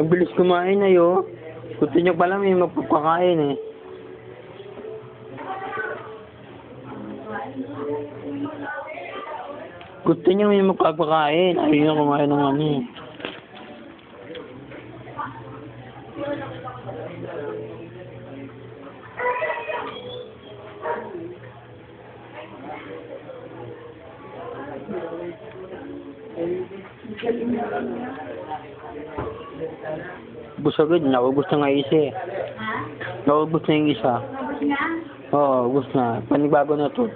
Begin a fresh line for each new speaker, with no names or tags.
Ang bilis kumain ayo. Gusto nyo pala may magpapakain eh. Gusto nyo may magpapakain. Ayaw nyo kumain ng ano eh. Busog agad, naubos na nga isa eh.
Ha?
Naubos na yung isa.
Tapos nga?
Oo, ubos na. Panibago na to.